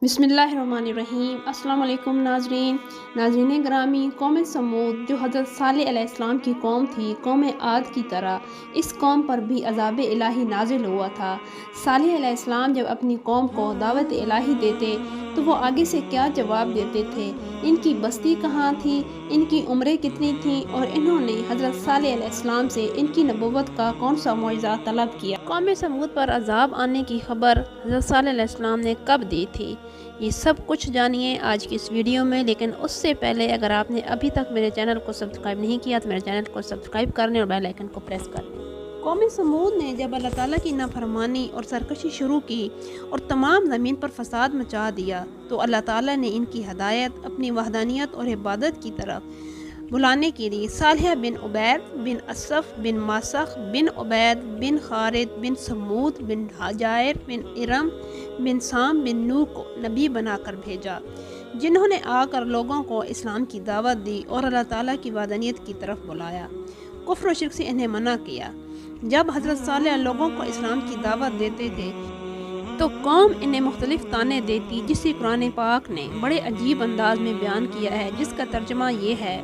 बिस्मिल्लाहिर्रहमानिर्रहीम। अस्सलाम वालेकुम नाज़रीन ग्रामी। कौम समूद जो हज़रत सालेह अलैहिस्सलाम की कौम थी, कौम आद की तरह इस कौम पर भी अज़ाब इलाही नाजिल हुआ था। सालेह अलैहिस्सलाम जब अपनी कौम को दावत इलाही देते तो वो आगे से क्या जवाब देते थे, इनकी बस्ती कहाँ थी, इनकी उम्रें कितनी थीं और इन्होंने हज़रत सालेह अलैहिस्सलाम से इनकी नबुव्वत का कौन सा मुआजिज़ा तलब किया। कौम समूद पर अज़ाब आने की खबर हज़रत सालेह अलैहिस्सलाम ने कब दी थी, ये सब कुछ जानिए आज की इस वीडियो में। लेकिन उससे पहले अगर आपने अभी तक मेरे चैनल को सब्सक्राइब नहीं किया तो मेरे चैनल को सब्सक्राइब कर लें और बेल आइकन को प्रेस कर लें। कौम समूद ने जब अल्लाह ताला की नाफरमानी और सरकशी शुरू की और तमाम ज़मीन पर फसाद मचा दिया तो अल्लाह ताला ने इनकी हदायत अपनी वहदानियत और इबादत की तरफ बुलाने के लिए सालेह बिन उबैद बिन असफ बिन मासख बिन उबैद बिन खारिद बिन समूद बिन हाजायर बिन इरम बिन साम बिन नूह को नबी बनाकर भेजा, जिन्होंने आकर लोगों को इस्लाम की दावत दी और अल्लाह ताला की वहदानियत की तरफ बुलाया, कुफ्र और शिर्क से इन्हें मना किया। जब हज़रत सालेह लोगों को इस्लाम की दावत देते थे तो कौम इन्हें मुख्तलिफ ताने देती, जिसे कुरान पाक ने बड़े अजीब अंदाज में बयान किया है, जिसका तर्जमा ये है।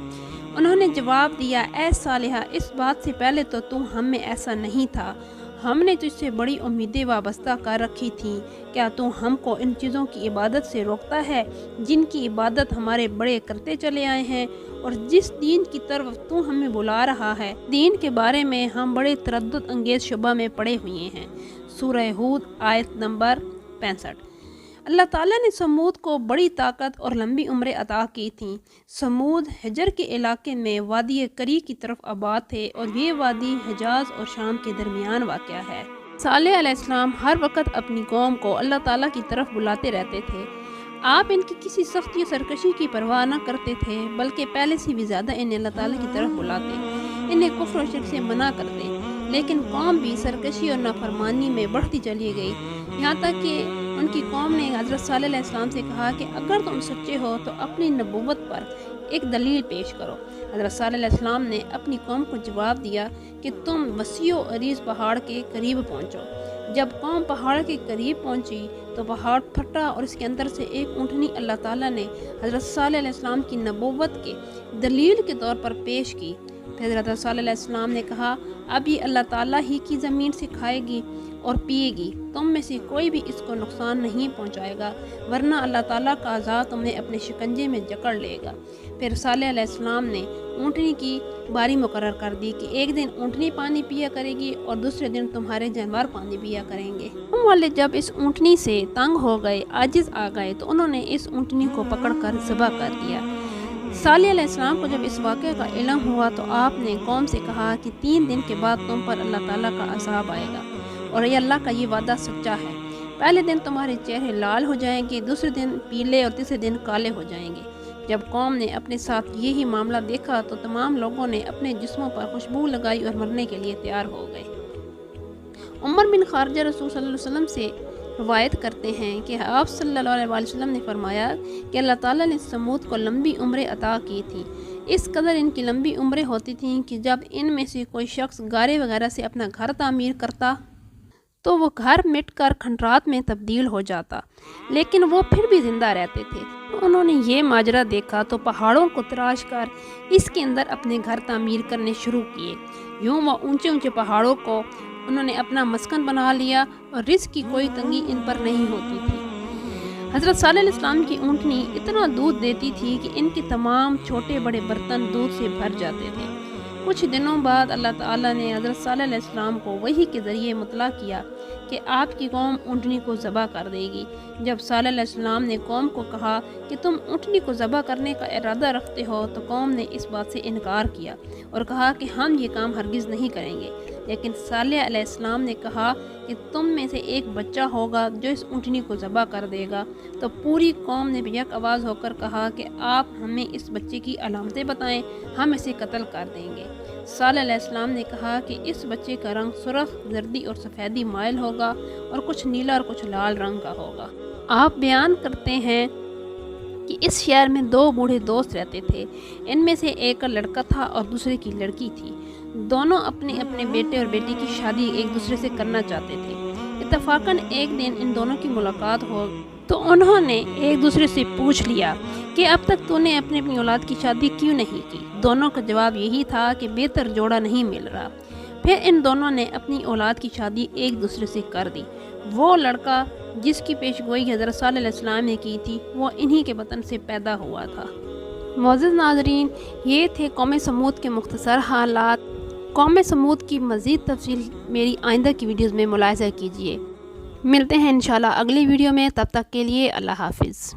उन्होंने जवाब दिया, ऐ सालेहा, इस बात से पहले तो तू हम में ऐसा नहीं था, हमने तुझसे बड़ी उम्मीदें वाबस्ता कर रखी थीं। क्या तू हमको इन चीज़ों की इबादत से रोकता है जिनकी इबादत हमारे बड़े करते चले आए हैं, और जिस दीन की तरफ तू हमें बुला रहा है, दीन के बारे में हम बड़े तरद्दुद अंगेज शुबा में पड़े हुए हैं। सूरह हूद आयत नंबर 65। अल्लाह ताला ने समूद को बड़ी ताकत और लंबी उम्रें अता की थीं। समूद हिजर के इलाके में वादी करी की तरफ आबाद थे और ये वादी हिजाज और शाम के दरमियान वाक़या है। सालेह अलैहिस्सलाम हर वक्त अपनी कौम को अल्लाह ताला की तरफ बुलाते रहते थे। आप इनकी किसी सख्ती और सरकशी की परवाह न करते थे, बल्कि पहले से भी ज़्यादा इन्हें अल्लाह ताला की तरफ बुलाते, इन्हें कुफ्र और शिर्क से मना करते। लेकिन कौम भी सरकशी और नाफरमानी में बढ़ती चली गई, यहाँ तक कि उनकी कौम ने हज़रत सालेह अलैहिस्सलाम से कहा कि अगर तुम सच्चे हो तो अपनी नबुव्वत पर एक दलील पेश करो। हज़रत सालेह अलैहिस्सलाम ने अपनी कौम को जवाब दिया कि तुम वसीओ अरीज़ पहाड़ के करीब पहुँचो। जब कौम पहाड़ के करीब पहुँची तो पहाड़ फटा और इसके अंदर से एक ऊँटनी अल्लाह ताला ने हज़रत सालेह अलैहिस्सलाम की नबुव्वत के दलील के तौर पर पेश की। फिर हज़रत सालेह अलैहिस्सलाम ने कहा, अब ये अल्लाह ताला ही की ज़मीन से खाएगी और पिएगी, तुम में से कोई भी इसको नुकसान नहीं पहुंचाएगा, वरना अल्लाह ताला का अज़ाब तुम्हें अपने शिकंजे में जकड़ लेगा। फिर सालेह अलैहिस्सलाम ने ऊँटनी की बारी मुकर्रर कर दी कि एक दिन ऊँटनी पानी पिया करेगी और दूसरे दिन तुम्हारे जानवर पानी पिया करेंगे। कौम वाले जब इस ऊँटनी से तंग हो गए, आजिज़ आ गए, तो उन्होंने इस ऊँटनी को पकड़कर ज़बह कर दिया। सालेह अलैहिस्सलाम को जब इस वाक़े का इल्म हुआ तो आपने कौम से कहा कि 3 दिन के बाद तुम पर अल्लाह ताला का अज़ाब आएगा और ये अल्लाह का ये वादा सच्चा है। पहले दिन तुम्हारे चेहरे लाल हो जाएंगे, दूसरे दिन पीले और तीसरे दिन काले हो जाएंगे। जब कौम ने अपने साथ यही मामला देखा तो तमाम लोगों ने अपने जिस्मों पर खुशबू लगाई और मरने के लिए तैयार हो गए। उमर बिन खारजा रसूल सल्लल्लाहु अलैहि वसल्लम से रवायत करते हैं कि आप सल्लल्लाहु अलैहि वसल्लम ने फरमाया कि अल्लाह ताला ने समूद को लंबी उम्रें अता की थी। इस कदर इनकी लंबी उम्रें होती थीं कि जब इनमें से कोई शख्स गारे वगैरह से अपना घर तामीर करता तो वो घर मिटकर खंडरात में तब्दील हो जाता, लेकिन वो फिर भी जिंदा रहते थे। तो उन्होंने ये माजरा देखा तो पहाड़ों को तराश कर इसके अंदर अपने घर तामीर करने शुरू किए। यूँ वो ऊंचे ऊंचे पहाड़ों को उन्होंने अपना मस्कन बना लिया और रिज़्क़ की कोई तंगी इन पर नहीं होती थी। हज़रत सालेह अलैहिस्सलाम की ऊँटनी इतना दूध देती थी कि इनके तमाम छोटे बड़े बर्तन दूध से भर जाते थे। कुछ दिनों बाद अल्लाह ताला ने हज़रत सालेह अलैहिस्सलाम को वही के ज़रिए मुतला किया कि आपकी कौम ऊँटनी को ज़बह कर देगी। जब सालेह अलैहिस्सलाम ने कौम को कहा कि तुम ऊँटनी को ज़बह करने का इरादा रखते हो तो कौम ने इस बात से इनकार किया और कहा कि हम ये काम हरगिज़ नहीं करेंगे। लेकिन सालेह अलैहिस्सलाम ने कहा कि तुम में से एक बच्चा होगा जो इस ऊँटनी को ज़बह कर देगा। तो पूरी कौम ने यक आवाज़ होकर कहा कि आप हमें इस बच्चे की अलामतें बताएं, हम इसे कत्ल कर देंगे। सालेह अलैहिस्सलाम ने कहा कि इस बच्चे का रंग सुर्ख, जर्दी और सफ़ेदी माइल होगा और कुछ नीला और कुछ लाल रंग का होगा। आप बयान करते हैं कि इस शहर में 2 बूढ़े दोस्त रहते थे। इनमें से एक का लड़का था और दूसरे की लड़की थी। दोनों अपने अपने बेटे और बेटी की शादी एक दूसरे से करना चाहते थे। इत्तफाकन एक दिन इन दोनों की मुलाकात हो تو انہوں نے ایک دوسرے سے پوچھ لیا کہ اب تک تو نے اپنی اولاد کی شادی کیوں نہیں کی؟ دونوں کا جواب یہی تھا کہ بہتر جوڑا نہیں مل رہا۔ پھر ان دونوں نے اپنی اولاد کی شادی ایک دوسرے سے کر دی۔ وہ لڑکا جس کی پیش گوئی حضرت صالح علیہ السلام نے کی تھی وہ انہی کے بطن سے پیدا ہوا تھا۔ معزز ناظرین، یہ تھے قوم سمود کے مختصر حالات۔ قوم سمود کی مزید تفصیل میری آئندہ کی ویڈیوز میں ملاحظہ کیجیے۔ ملتے ہیں انشاءاللہ اگلی ویڈیو میں، تب تک کے لیے اللہ حافظ۔